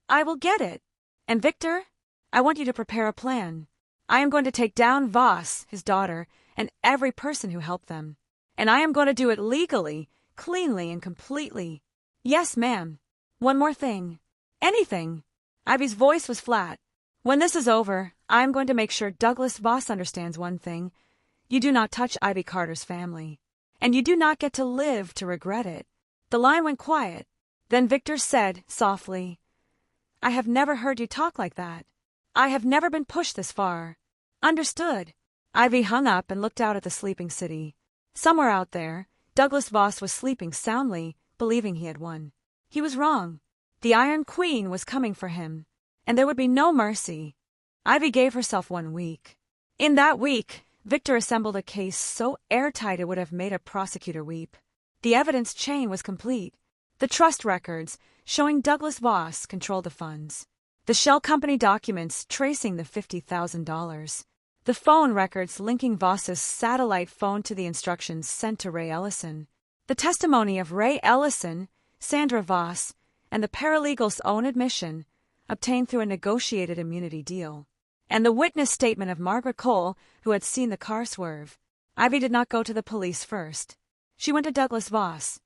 I will get it. And Victor, I want you to prepare a plan. I am going to take down Voss, his daughter, and every person who helped them. And I am going to do it legally, cleanly, and completely. Yes, ma'am. One more thing. Anything. Ivy's voice was flat. When this is over, I am going to make sure Douglas Voss understands one thing. You do not touch Ivy Carter's family. And you do not get to live to regret it. The line went quiet. Then Victor said, softly, I have never heard you talk like that. I have never been pushed this far. Understood. Ivy hung up and looked out at the sleeping city. Somewhere out there, Douglas Voss was sleeping soundly, believing he had won. He was wrong. The Iron Queen was coming for him, and there would be no mercy. Ivy gave herself 1 week. In that week, Victor assembled a case so airtight it would have made a prosecutor weep. The evidence chain was complete. The trust records, showing Douglas Voss, controlled the funds. The shell company documents tracing the $50,000. The phone records linking Voss's satellite phone to the instructions sent to Ray Ellison. The testimony of Ray Ellison, Sandra Voss, and the paralegal's own admission, obtained through a negotiated immunity deal, and the witness statement of Margaret Cole, who had seen the car swerve. Ivy did not go to the police first. She went to Douglas Voss.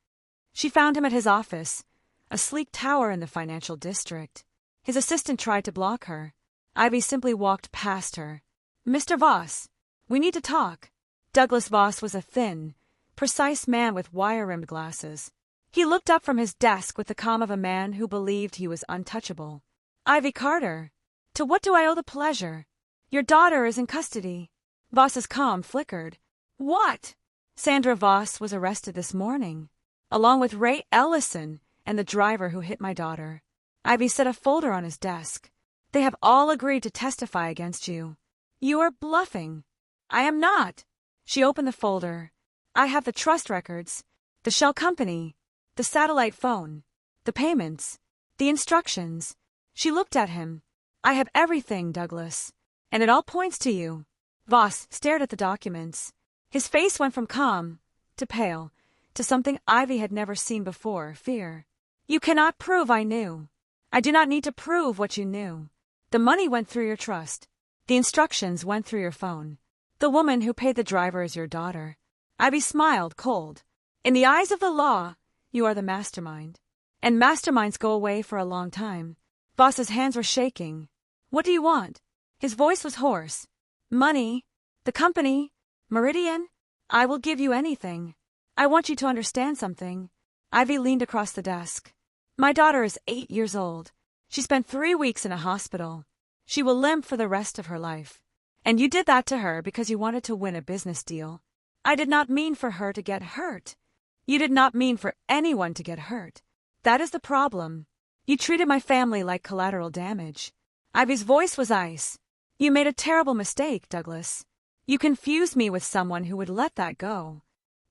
She found him at his office, a sleek tower in the financial district. His assistant tried to block her. Ivy simply walked past her. "Mr. Voss, we need to talk." Douglas Voss was a thin, precise man with wire-rimmed glasses. He looked up from his desk with the calm of a man who believed he was untouchable. "Ivy Carter, to what do I owe the pleasure? Your daughter is in custody." Voss's calm flickered. "What?" "Sandra Voss was arrested this morning, along with Ray Ellison and the driver who hit my daughter." Ivy set a folder on his desk. "They have all agreed to testify against you." "You are bluffing." "I am not." She opened the folder. "I have the trust records, the shell company, the satellite phone, the payments, the instructions." She looked at him. "I have everything, Douglas, and it all points to you." Voss stared at the documents. His face went from calm to pale to something Ivy had never seen before, fear. "You cannot prove I knew. I do not need to prove what you knew. The money went through your trust. The instructions went through your phone. The woman who paid the driver is your daughter." Ivy smiled, cold. "In the eyes of the law, you are the mastermind. And masterminds go away for a long time." Voss's hands were shaking. "What do you want?" His voice was hoarse. "Money. The company. Meridian. I will give you anything. I want you to understand something." Ivy leaned across the desk. "My daughter is 8 years old. She spent 3 weeks in a hospital. She will limp for the rest of her life. And you did that to her because you wanted to win a business deal. I did not mean for her to get hurt. You did not mean for anyone to get hurt. That is the problem. You treated my family like collateral damage." Ivy's voice was ice. "You made a terrible mistake, Douglas. You confused me with someone who would let that go.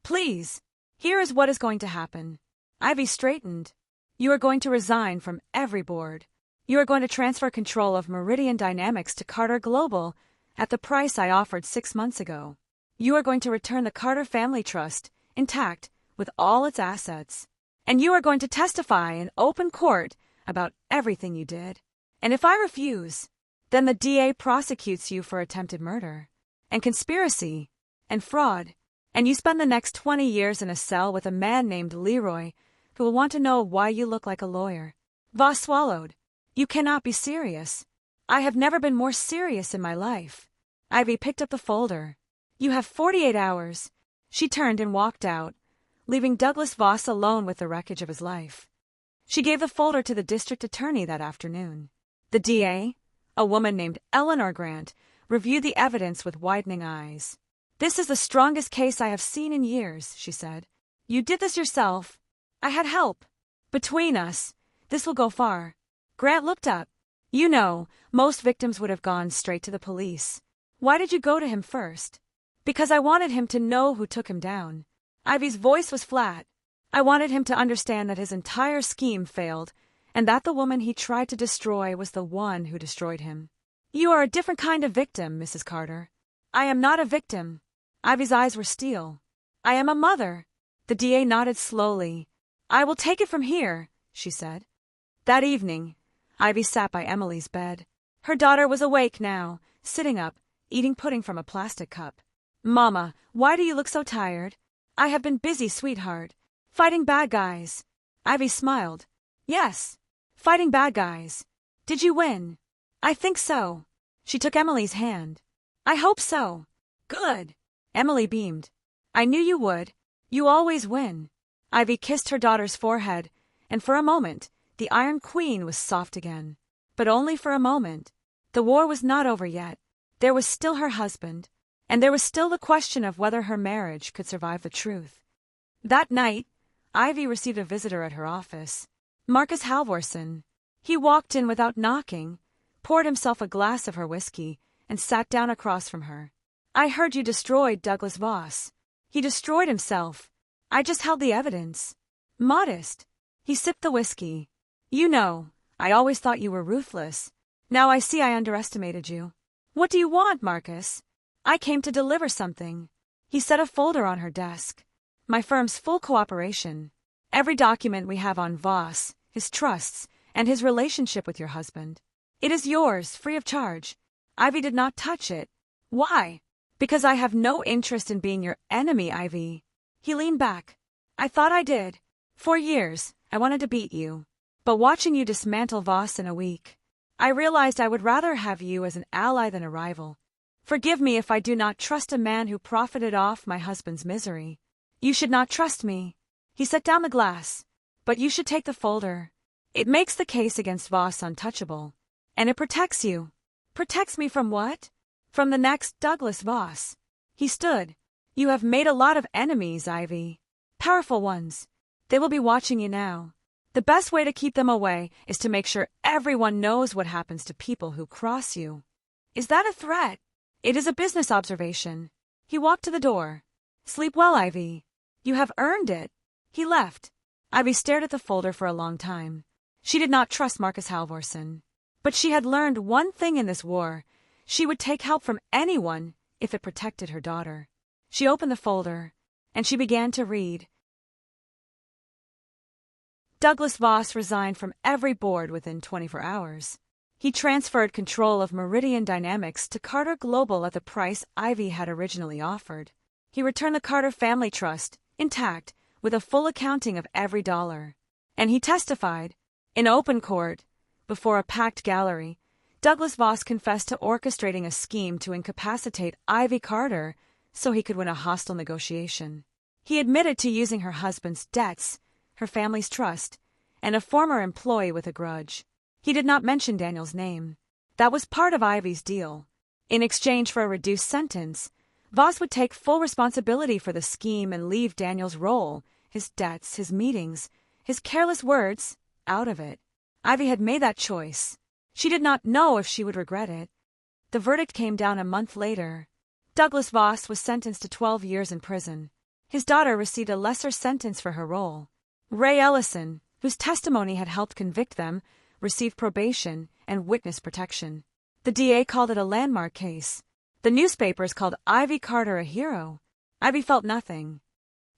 Please, here is what is going to happen." Ivy straightened. "You are going to resign from every board. You are going to transfer control of Meridian Dynamics to Carter Global at the price I offered 6 months ago. You are going to return the Carter Family Trust intact with all its assets. And you are going to testify in open court about everything you did. And if I refuse, then the DA prosecutes you for attempted murder, and conspiracy, and fraud, and you spend the next 20 years in a cell with a man named Leroy who will want to know why you look like a lawyer." Voss swallowed. "You cannot be serious." "I have never been more serious in my life." Ivy picked up the folder. "You have 48 hours." She turned and walked out, leaving Douglas Voss alone with the wreckage of his life. She gave the folder to the district attorney that afternoon. The DA, a woman named Eleanor Grant, reviewed the evidence with widening eyes. "This is the strongest case I have seen in years," she said. "You did this yourself. I had help. Between us, this will go far." Grant looked up. "You know, most victims would have gone straight to the police. Why did you go to him first?" "Because I wanted him to know who took him down." Ivy's voice was flat. "I wanted him to understand that his entire scheme failed, and that the woman he tried to destroy was the one who destroyed him." "You are a different kind of victim, Mrs. Carter." "I am not a victim." Ivy's eyes were steel. "I am a mother." The DA nodded slowly. "I will take it from here," she said. That evening, Ivy sat by Emily's bed. Her daughter was awake now, sitting up, eating pudding from a plastic cup. "Mama, why do you look so tired?" "I have been busy, sweetheart. Fighting bad guys." Ivy smiled. "Yes, fighting bad guys. Did you win?" "I think so." She took Emily's hand. "I hope so." "Good." Emily beamed. "I knew you would. You always win." Ivy kissed her daughter's forehead, and for a moment, the Iron Queen was soft again. But only for a moment. The war was not over yet. There was still her husband, and there was still the question of whether her marriage could survive the truth. That night, Ivy received a visitor at her office. Marcus Halvorson. He walked in without knocking, poured himself a glass of her whiskey, and sat down across from her. "I heard you destroyed Douglas Voss." "He destroyed himself. I just held the evidence." "Modest." He sipped the whiskey. "You know, I always thought you were ruthless. Now I see I underestimated you." "What do you want, Marcus?" "I came to deliver something." He set a folder on her desk. "My firm's full cooperation. Every document we have on Voss, his trusts, and his relationship with your husband. It is yours, free of charge. Ivy did not touch it. Why? Because I have no interest in being your enemy, Ivy. He leaned back. I thought I did. For years, I wanted to beat you. But watching you dismantle Voss in a week, I realized I would rather have you as an ally than a rival. Forgive me if I do not trust a man who profited off my husband's misery. You should not trust me. He set down the glass. But you should take the folder. It makes the case against Voss untouchable. And it protects you. Protects me from what? From the next Douglas Voss. He stood. You have made a lot of enemies, Ivy. Powerful ones. They will be watching you now. The best way to keep them away is to make sure everyone knows what happens to people who cross you. Is that a threat? It is a business observation. He walked to the door. Sleep well, Ivy. You have earned it. He left. Ivy stared at the folder for a long time. She did not trust Marcus Halvorsen. But she had learned one thing in this war. She would take help from anyone if it protected her daughter. She opened the folder, and she began to read. Douglas Voss resigned from every board within 24 hours. He transferred control of Meridian Dynamics to Carter Global at the price Ivy had originally offered. He returned the Carter Family Trust, intact, with a full accounting of every dollar. And he testified, in open court, before a packed gallery, Douglas Voss confessed to orchestrating a scheme to incapacitate Ivy Carter so he could win a hostile negotiation. He admitted to using her husband's debts, her family's trust, and a former employee with a grudge. He did not mention Daniel's name. That was part of Ivy's deal. In exchange for a reduced sentence, Voss would take full responsibility for the scheme and leave Daniel's role, his debts, his meetings, his careless words, out of it. Ivy had made that choice. She did not know if she would regret it. The verdict came down a month later. Douglas Voss was sentenced to 12 years in prison. His daughter received a lesser sentence for her role. Ray Ellison, whose testimony had helped convict them, received probation and witness protection. The DA called it a landmark case. The newspapers called Ivy Carter a hero. Ivy felt nothing.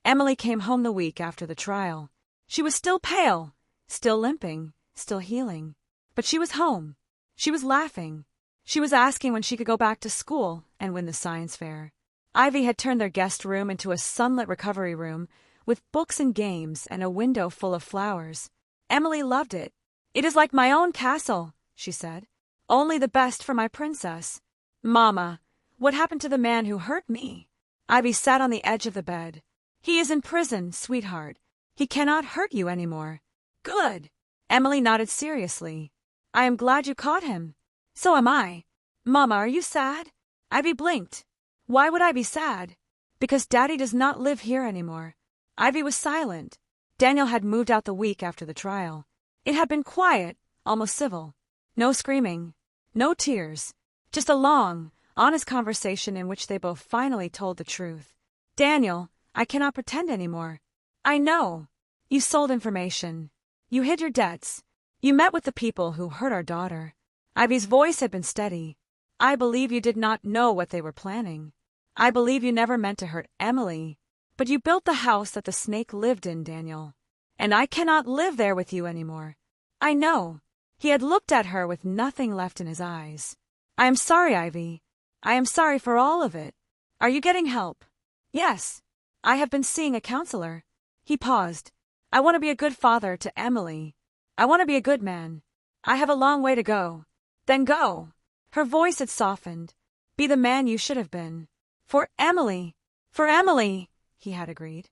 Emily came home the week after the trial. She was still pale, still limping, still healing. But she was home. She was laughing. She was asking when she could go back to school and win the science fair. Ivy had turned their guest room into a sunlit recovery room with books and games and a window full of flowers. Emily loved it. It is like my own castle, she said. Only the best for my princess. Mama, what happened to the man who hurt me? Ivy sat on the edge of the bed. He is in prison, sweetheart. He cannot hurt you anymore. Good. Emily nodded seriously. I am glad you caught him. So am I. Mama, are you sad? Ivy blinked. Why would I be sad? Because Daddy does not live here anymore. Ivy was silent. Daniel had moved out the week after the trial. It had been quiet, almost civil. No screaming. No tears. Just a long, honest conversation in which they both finally told the truth. Daniel, I cannot pretend anymore. I know. You sold information. You hid your debts. You met with the people who hurt our daughter. Ivy's voice had been steady. I believe you did not know what they were planning. I believe you never meant to hurt Emily. But you built the house that the snake lived in, Daniel. And I cannot live there with you anymore. I know. He had looked at her with nothing left in his eyes. I am sorry, Ivy. I am sorry for all of it. Are you getting help? Yes. I have been seeing a counselor. He paused. I want to be a good father to Emily. I want to be a good man. I have a long way to go. Then go. Her voice had softened. Be the man you should have been. For Emily. For Emily, he had agreed.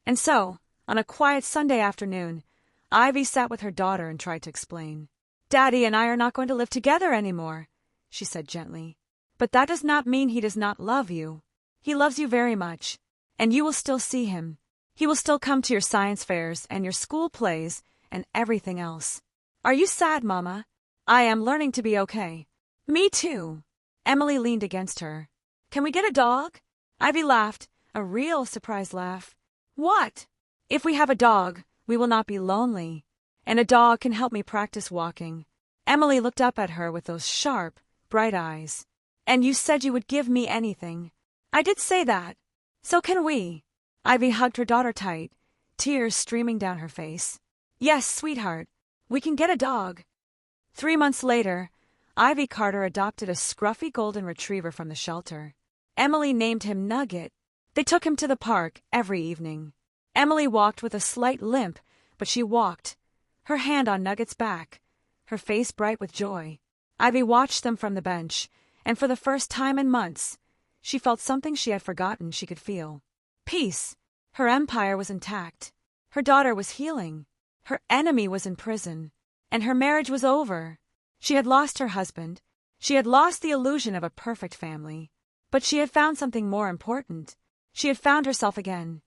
And so, on a quiet Sunday afternoon, Ivy sat with her daughter and tried to explain. Daddy and I are not going to live together anymore, she said gently. But that does not mean he does not love you. He loves you very much. And you will still see him. He will still come to your science fairs and your school plays and everything else. Are you sad, Mama? I am learning to be okay. Me too. Emily leaned against her. Can we get a dog? Ivy laughed, a real surprised laugh. What? If we have a dog, we will not be lonely. And a dog can help me practice walking. Emily looked up at her with those sharp, bright eyes. And you said you would give me anything. I did say that. So can we. Ivy hugged her daughter tight, tears streaming down her face. Yes, sweetheart. We can get a dog. 3 months later, Ivy Carter adopted a scruffy golden retriever from the shelter. Emily named him Nugget. They took him to the park every evening. Emily walked with a slight limp, but she walked, her hand on Nugget's back, her face bright with joy. Ivy watched them from the bench, and for the first time in months, she felt something she had forgotten she could feel. Peace. Her empire was intact. Her daughter was healing. Her enemy was in prison. And her marriage was over. She had lost her husband. She had lost the illusion of a perfect family. But she had found something more important. She had found herself again.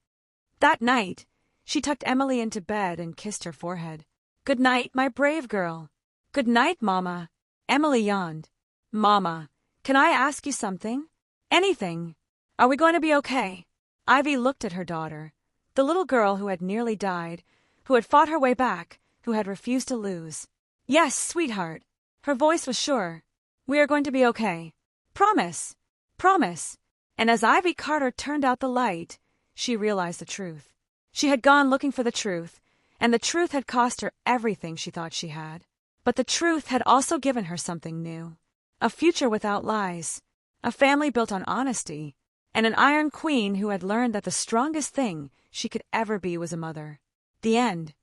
That night, she tucked Emily into bed and kissed her forehead. "Good night, my brave girl." "Good night, Mama." Emily yawned. "Mama, can I ask you something? Anything. Are we going to be okay?" Ivy looked at her daughter, the little girl who had nearly died, who had fought her way back, who had refused to lose. "Yes, sweetheart." Her voice was sure. "We are going to be okay. Promise. Promise." And as Ivy Carter turned out the light, she realized the truth. She had gone looking for the truth, and the truth had cost her everything she thought she had. But the truth had also given her something new. A future without lies, a family built on honesty, and an Iron Queen who had learned that the strongest thing she could ever be was a mother. The end.